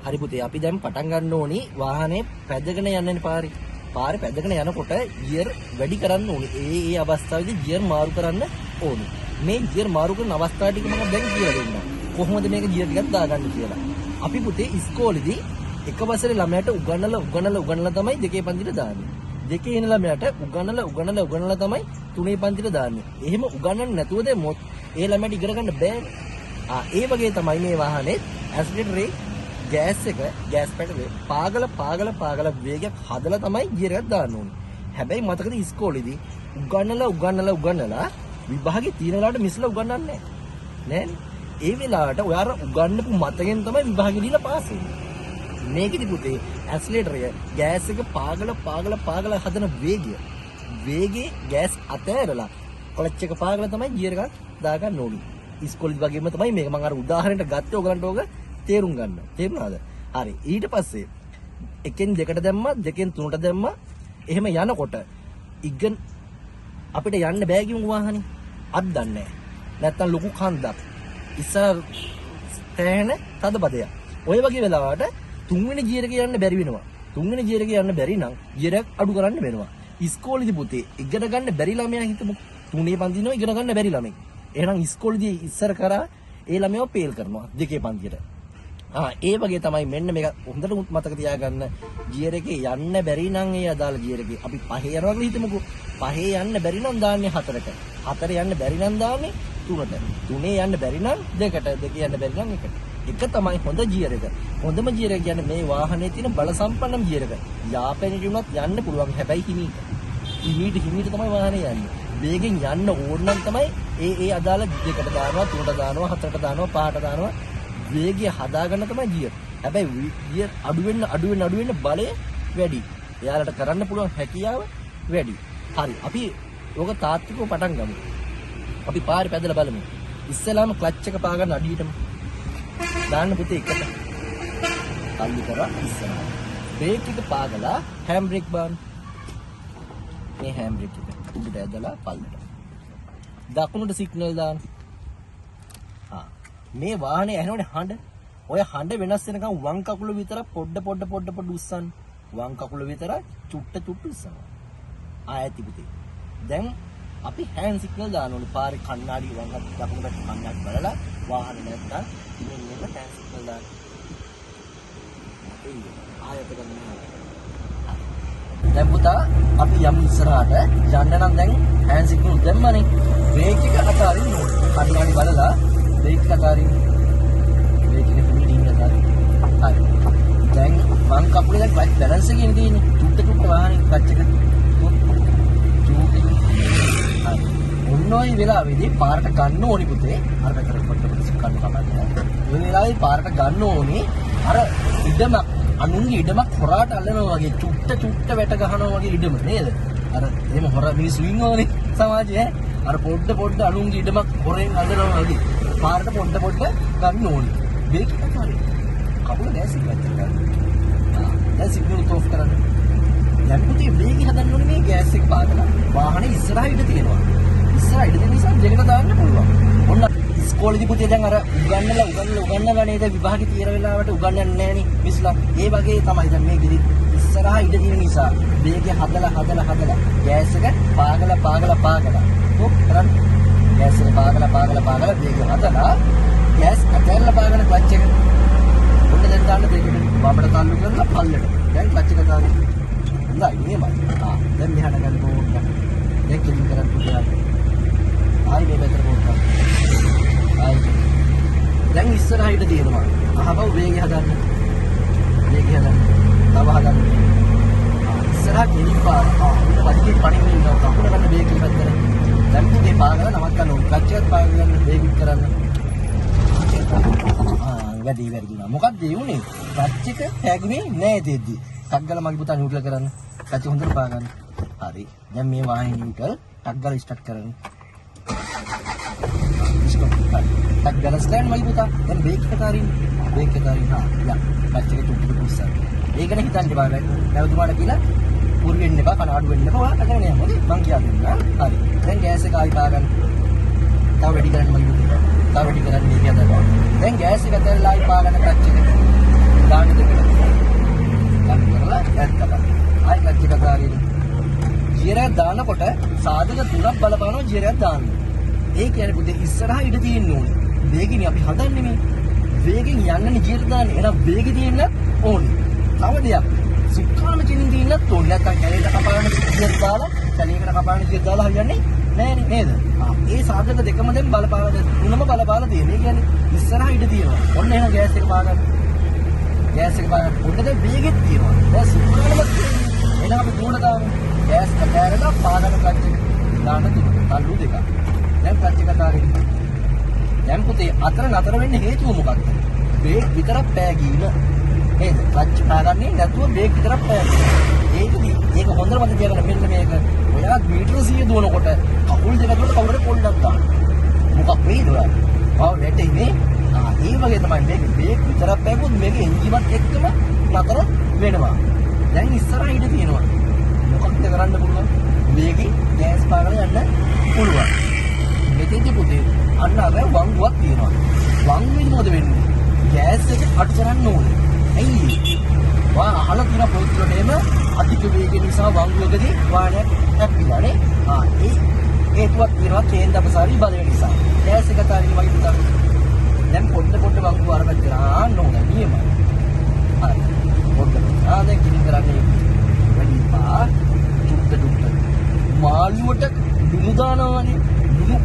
හරි පුතේ අපි දැන් පටන් ගන්න ඕනි වාහනේ පැදගෙන යන්නනේ පාරේ. පාරේ පැදගෙන යනකොට ගියර් වැඩි කරන්න ඕනි. ඒ අවස්ථාවේදී ගියර් මාරු කරන්න ඕනි. මේ ගියර් මාරු කරන අවස්ථාව ටික මම දැන් කියලා දෙන්නම්. කොහොමද මේක ගියර් ටිකක් දාගන්න කියලා. අපි පුතේ ඉස්කෝලේදී එක වසරේ ළමයාට උගන්වලා තමයි දෙකේ පන්තිට දාන්නේ. දෙකේ ඉන්න ළමයාට උගන්වලා තමයි තුනේ පන්තිට දාන්නේ. එහෙම උගන්වන්න නැතුව දෙමොත් ඒ ළමයාට ඉගෙන ගන්න බෑනේ. ඒ වගේ තමයි මේ වාහනේ ඇක්සිලරේටරේ ගෑස් පැඩලේ පාගල වේගයක් හදලා තමයි ගියර් එකක් දාන්න ඕනේ. හැබැයි මතකද ඉස්කෝලේදී උගන්වලා විභාගේ තියෙන වෙලාවට මිස්ලා උගන්වන්නේ නැහැ. නෑනේ. ඒ වෙලාවට ඔයාලා උගන්වපු මතයෙන් තමයි විභාගෙ දීලා පාස් වෙන්නේ. මේකෙදි පුතේ ඇක්සිලරේටරය ගෑස් එක පාගල හදන වේගයේ ගෑස් අතෑරලා ක්ලච් එක පාගල තමයි ගියර් එකක් දාගන්න ඕනේ. ඉස්කෝලේ වගේම තමයි මේක මම අර උදාහරණයක් ගත්තේ ඔයගලන්ට ඕක තේරුම් ගන්න. තේරුණාද? හරි. ඊට පස්සේ එකෙන් දෙකට දැම්මා, දෙකෙන් තුනට දැම්මා. එහෙම යනකොට අපිට යන්න බෑ කියමු වාහනේ. අත් දන්නේ නැහැ. නැත්තම් ලොකු කන්දක්. ඉස්සර තැහෙන තදබදයක්. ඔය වගේ වෙලාවට තුන්වෙනි ගියර් එක යන්න බැරි වෙනවා. තුන්වෙනි ගියර් එක යන්න බැරි නම් ගියර් එක අඩු කරන්න වෙනවා. ඉස්කෝලේදී පුතේ ඉගෙන ගන්න බැරි ළමයා හිතමු. තුනේ පන්තිනෝ ඉගෙන ගන්න බැරි ළමෙක්. එහෙනම් ඉස්කෝලේදී ඉස්සර කරා ඒ ළමයව පේල් කරනවා දෙකේ පන්තියට. ඒ වගේ තමයි මෙන්න මේක හොඳට මතක තියාගන්න. ගියර් එකේ යන්න බැරි නම් ඒ අදාළ ගියර් එකේ අපි පහේ යනවා කියලා හිතමුකෝ. පහේ යන්න බැරි නම් දාන්නේ 4ට. 4 යන්න බැරි නම් දාන්නේ 3ට. 3 යන්න බැරි නම් 2ට. 2 යන්න බැරි නම් 1ට. එක තමයි හොඳ ගියර් එක. හොඳම ගියර් එක කියන්නේ මේ වාහනේ තියෙන බල සම්පන්නම ගියර් එක. යාපැනිට උනත් යන්න පුළුවන්. හැබැයි හිමීට තමයි වාහනේ යන්නේ. වේගෙන් යන්න ඕන නම් තමයි ඒ අදාළ 2ට දානවා, 3ට දානවා, 4ට දානවා, 5ට දානවා. වේගය හදාගන්න තමයි ගියර්. හැබැයි ගියර් අඩු වෙන්න බලය වැඩි. එයාලට කරන්න පුළුවන් හැකියාව වැඩි. හරි. අපි ඕක තාත්විකව පටන් ගමු. අපි පාරේ පැදලා බලමු. ඉස්සෙල්ලාම ක්ලච් එක පාගන්න අඩියටම. දාන්න පුතේ එකට. අල්ලි කරා ඉස්සරහ. බ්‍රේක් එක පාගලා හැම් බ්‍රේක් බාන්න. මේ හැම් බ්‍රේක් එක උඩට ඇදලා පල්ලට. දකුණට සිග්නල් දාන්න. මේ වාහනේ ඇහෙනවනේ හඬ. ඔය හඬ වෙනස් වෙනකන් වම් කකුල විතර පොඩ උස්සන්න. වම් කකුල විතර චුට්ට උස්සන්න. ආයති පුතේ. දැන් අපි හෑන්ඩ් සිග්නල් දාන්න ඕනේ. පාරේ කණ්ණාඩි වම් දකුණට කණ්ණාඩි බලලා වාහනේ නැත්තම් ඉතින් මේක හෑන්ඩ් සිග්නල් දාන්න. ආයත ගන්න. දැන් පුතා අපි යමු ඉස්සරහට. යන්න නම් දැන් හෑන්ඩ් සිග්නල් දැම්මනේ. බ්‍රේක් එක අතාරින්න ඕනේ. කණ්ණාඩි බලලා බ්‍රේක් අතාරින්න. බ්‍රේක් එක පිටින් අතාරින්න. හරි. දැන් වම් කකුලේ දැන් ක්ලච් බැලන්ස් එකකින් තියෙන්නේ. චුට්ට වාහනේ ක්ලච් එක. හරි. ඔන්නෝයි වෙලාවේදී පාරට ගන්න ඕනි පුතේ. අර පැත්තට පොඩ්ඩක් කන්න කපන්න. මේ වෙලාවේ පාරට ගන්න ඕනි අර ඉඩම අනුන්ගේ ඉඩමක් හොරාට අල්ලනවා වගේ චුට්ට වැට ගහනවා වගේ ඉඩම නේද? අර එහෙම හොර මිනිස්සු ඉන්නවනේ සමාජයේ. අර පොඩ්ඩ අනුන්ගේ ඉඩමක් හොරෙන් අල්ලනවා වගේ. පාරට පොඩ්ඩ ගන්න ඕනි. බ්‍රේක් එක හරි. කකුල දැසි ගන්න. දැන් සිග්නල් ඔෆ් කරන්න. දැන් පුතේ බ්‍රේක් හදන්න ඕනේ මේ ගෑස් එක පාගලා. වාහනේ ඉස්සරහිට තියෙනවා. ඉස්සරහිට තියෙන නිසා දෙකට දාන්න පුළුවන්. ඔන්න ඉස්කෝලේදී පුතේ දැන් අර උගන්නලා නේද විභාගේ තියෙන වෙලාවට උගන්නන්නේ නැහනේ මිස්ලා. ඒ වගේ තමයි දැන් මේකෙදි ඉස්සරහා ඉඳ තියෙන නිසා බ්‍රේක් හදලා ගෑස් එක පාගලා. ඔව් කරන්න. ගෑස් එක පාගලා බ්‍රේක් හදලා ගෑස් අතහැරලා පාගන ක්ලච් එක. ඔන්න දැන් දාන්න බ්‍රේක් එක බබට තල්ලු කරලා පල්ලට. දැන් ක්ලච් එක දාන්න. හොඳයි මේමයි. දැන් මෙහාට ගන්න ඕන. දැන් කිලින් කරන් පුතා. ආයි මේ පැත්තට පොඩ්ඩක්. ආයි. දැන් ඉස්සරහිට තියෙනවා. අහවව වේගය හදන්න. තව හදන්න. ඉස්සරහ කෙලින් පාර. උඩ වදිකේ පණින්න ඉන්නවා. කකුල ගන්න බ්‍රේක් එකක් කරන්න. දැන් පුතේ පාගලා නවත්තන්න ඕන. ක්ලච් එකත් පාගලා ගන්න බ්‍රේක් කරන්න. වැඩි දුනා. මොකක්ද ඒ උනේ? ක්ලච් එක හැගුනේ නෑ දෙද්දි. ටග්ගල මගේ පුතා නියුට්‍රල් කරන්න. ක්ලච් හොඳට පාගන්න. හරි. දැන් මේ වාහනේ නියුට්‍රල් ටග්ගල ස්ටාර්ට් කරන්න. ටග්ගල ස්ටෑන්ඩ් මගේ පුතා. දැන් බ්‍රේක් එක අරින්න. යා. ක්ලච් එක චුට්ටට පුස්සන්න. ඒකනේ හිතන්න බෑ. නැවතුමාට කියලා පුරු වෙන්න එපා, කන අඩු වෙන්න එපා. වාහන කරගෙන යන්න. හොඳයි. මං කියා දෙන්නම්. හරි. දැන් ගෑස් එක ආයි පාගන්න. තව වැඩි කරන්න මගේ පුතා. තව වැඩි කරන්න මේක හදන්න. දැන් ගෑස් එක ඇතල්ලා ආයි පාගන්න ක්ලච් එක. දාන්න ගියර් එකක් දාන්න. ඒ කියන්නේ පුතේ ඉස්සරහා ඉඳ තියෙන්න ඕනේ. වේගිනේ අපි හදන්නේ මේ. වේගෙන් යන්නනේ ගියර් දාන්නේ. එහෙනම් වේගෙ තියෙන්න ඕනේ. තව දෙයක්. සුක්කාම කෙලින් තියෙන්නත් ඕනේ. නැත්නම් කැලේට කපාන ගියර් දාලා, කැලේකට කපාන ගියර් දාලා හරියන්නේ නෑනේ නේද? ඒ සාධක දෙකම දැන් බලපාලා තුනම බලපාලා තියෙනවා. ඒ කියන්නේ ඉස්සරහා ඉඳ තියෙනවා. ඔන්න එහෙනම් ගෑස් එක පාගන්න. ගෑස් එක පාගන්න. ඔන්න දැන් වේගෙත් තියෙනවා. දැන් සුක්කාමත් තියෙනවා. එහෙනම් අපි දුවන දාමු. ගෑස් එක පෑරලා පාගන්න ක්ලච් එක දාන්න තියෙනවා. තල්ලු දෙකක්. දැන් ක්ලච් එක දාගෙන. දැන් පුතේ අතර නතර වෙන්න හේතුව මොකක්ද? බ්‍රේක් විතරක් පෑගීම. නේද? ක්ලච් පාගන්නේ නැතුව බ්‍රේක් විතරක් පෑගීම. ඒක හොඳට මතක තියාගන්න. මෙන්න මේක. ඔයා මීටර 100 දුවනකොට කකුල් දෙක අතර කවුරුද පොල්ලක් දාන්න. මොකක් වෙයිද ඔයා? වැටෙන්නේ. ඒ වගේ තමයි මේක බ්‍රේක් විතරක් පෑගුවොත් මේක එන්ජිමත් එක්කම නතර වෙනවා. දැන් ඉස්සරහා ඉඳ තියෙනවා. මොකක්ද කරන්න පුළුවන්? මේකේ ගෑස් පාගල යන්න පුළුවන්. මෙතෙන්දි පුතේ අන්න අර වංගුවක් තියෙනවා. වංගුවේදී මොකද වෙන්නේ? ගෑස් එක අඩු කරන්න ඕනේ. ඇයි? වා අහලා තියෙන පොත්වලේම අධික වේගය නිසා වංගුවකදී වාහනයක් හැප්පිලා නේ. ඒ හේතුවක් තියෙනවා කේන්ද්‍රපසාරී බලය නිසා. ගෑස් එක තාරින් වගේ පුතා. දැන් පොඩ වංගුව අරගෙන ගන්න ඕනේ නියමයි. හරි. පොඩ. දැන් කිලින් කරන්නේ වැඩි පා චුට්ට මාළුවට ලුණු දානවානේ. ලුණු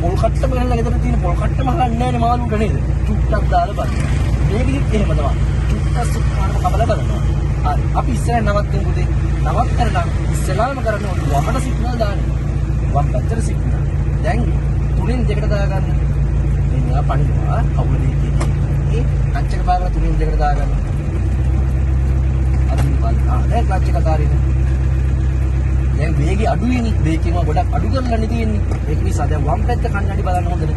පොල් කට්ටම ගහලා ගෙදර තියෙන පොල් කට්ටම ගන්න නෑනේ මාළුවට නේද? චුට්ටක් දාලා බලන්න. මේකෙදිත් එහෙම තමයි. චුට්ටක් සුක්කාරම කබල බලනවා. හරි. අපි ඉස්සරහ නවත්තමු පුතේ. නවත්තන නම් ඉස්සලාම කරන්න ඕනේ වමට සිග්නල් දාන්න. වම් පැත්තට සිග්නල්. දැන් තුනෙන් දෙකට දාගන්න. මෙන්න පණිනවා කවුල දෙකේ. ඒ ක්ලච් එක පාගලා තුනෙන් දෙකට දාගන්න. අදින් බලන්න. දැන් ක්ලච් එක දාරින්න. දැන් වේගය අඩුයිනේ. බ්‍රේකින්ම ගොඩක් අඩු කරලානේ තියෙන්නේ. ඒක නිසා දැන් වම් පැත්ත කන්නඩි බලන්න හොඳට.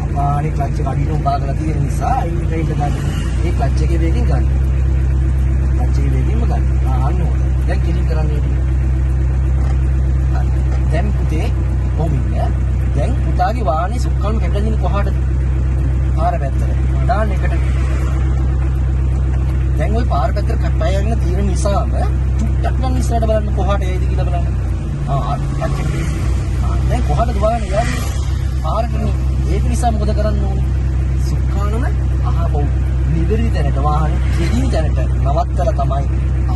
අපාරේ ක්ලච් එක අඩියුම් බාගලා තියෙන නිසා අයින් රේට් ගන්න. ඒ ක්ලච් එකේ වේගෙන් ගන්න. ක්ලච් එකේ වේගෙන්ම ගන්න. අන්න ඕන. දැන් කිලින් කරන්නේ. දැන් පුතේ කොහොමද? දැන් පුතාගේ වාහනේ සුක්කල්ම කැඩෙන්නේ කොහාටද? පාර පැත්තට. දාන්න එකට. දැන් ওই පාර පැත්තට කප්පය යන තියෙන නිසාම චුට්ටක් නම් ඉස්සරහට බලන්න කොහාට යයිද කියලා බලන්න. දැන් කොහාටද වාහනේ යන්නේ? පාරටනේ. ඒක නිසා මොකද කරන්න ඕනේ? සුක්කානම අහපොව්. නිවැරදි තැනට වාහනේ කෙලින් තැනට නවත්තලා තමයි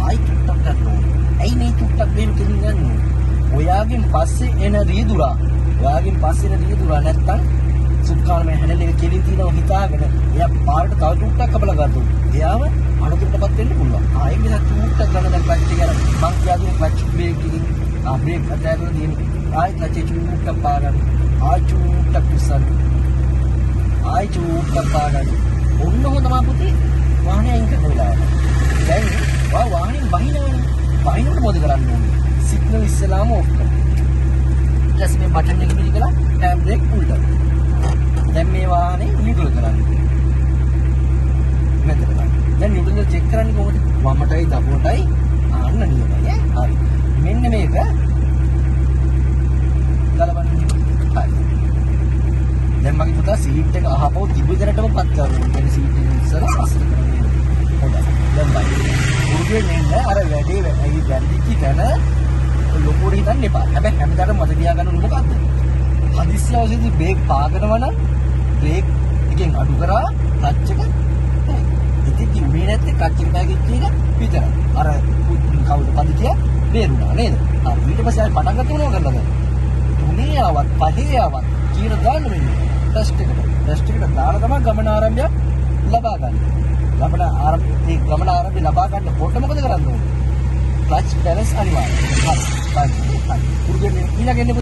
ආයි චුට්ටක් ගන්න ඕනේ. ඇයි මේ චුට්ටක් දෙන්න කෙලින් යන්නේ? ඔයාගෙන් පස්සේ එන රීදුරා. ඔයාගෙන් පස්සේ එන රීදුරා නැත්තම් සුක්කානම හැන්ඩල් එක කෙලින් තියෙනවා හිතාගෙන එයා පාරට තව චුට්ටක් කපලා ගන්නවා. එයාම අනුතරටපත් වෙන්න පුළුවන්. ඒක නිසා චුට්ටක් ගන්න දැන් ක්ලච් එක අර මං කියාදුනේ ක්ලච් බ්‍රේක් එකකින් බ්‍රේක් අතෑරලා තියෙන. ආයි ක්ලච් එක චුට්ටක් පාගන්න. ආයි චුට්ටක් උස්සන්න. ආයි චුට්ටක් පාගන්න. ඔන්න ඔහොම තමයි පුතේ වාහනේ අයින් කරන වෙලාව. දැන් වාහනේ බහිනවනේ. බහිනකොට මොකද කරන්න ඕනේ? සිග්නල් ඉස්සලාම ඔෆ් කරන්න. ඊට පස්සේ මේ බටන් එක පිළිකලා ටෑම් බ්‍රේක් පුල් කරන්න. දැන් මේ වාහනේ නියුට්‍රල් කරන්න. මෙතන ගන්න. දැන් නියුට්‍රල් චෙක් කරන්නේ කොහොමද? වමටයි දකුණටයි ආන්න නියමයි ඈ. හරි. මෙන්න මේක ගලවන්න. හරි. දැන් මගේ පුතා සීට් එක අහපුව තිබුදරටම පත් කරනවා. දැන් සීට් එක ඉස්සර අස්සට කරන්නේ. හොඳයි. දැන් බලන්න. උරුගේ නෙන්න අර වැඩි වැරදිච්ච තැන ලොකුට හිතන්න එපා. හැබැයි හැමදාම මතක තියාගන්න ඕනේ මොකද්ද? හදිස්සි අවශ්‍යදී බ්‍රේක් පාගනවා නම් බ්‍රේක් එකෙන් අඩු කරා ක්ලච් එක ඉතින් කිව්වේ නැත්තේ ක්ලච් එක පැගිච්ච එක විතරයි. අර කවුද පදිකිය බේරුණා නේද? ඊට පස්සේ ආයෙ පටන් ගන්න ඕන කරලා දැන්. තුනේ ආවත් පහේ ආවත් කීර දාන්න වෙන්නේ. ටෙස්ට් එකට දාලා තමයි ගමන ආරම්භය ලබා ගන්න. ගමන ආරම්භය ලබා ගන්නකොට මොකද කරන්න ඕනේ? ක්ලච් බැලන්ස් අනිවාර්යයි. හරි. පුරුදු වෙන්න ඊළඟ එන්නේ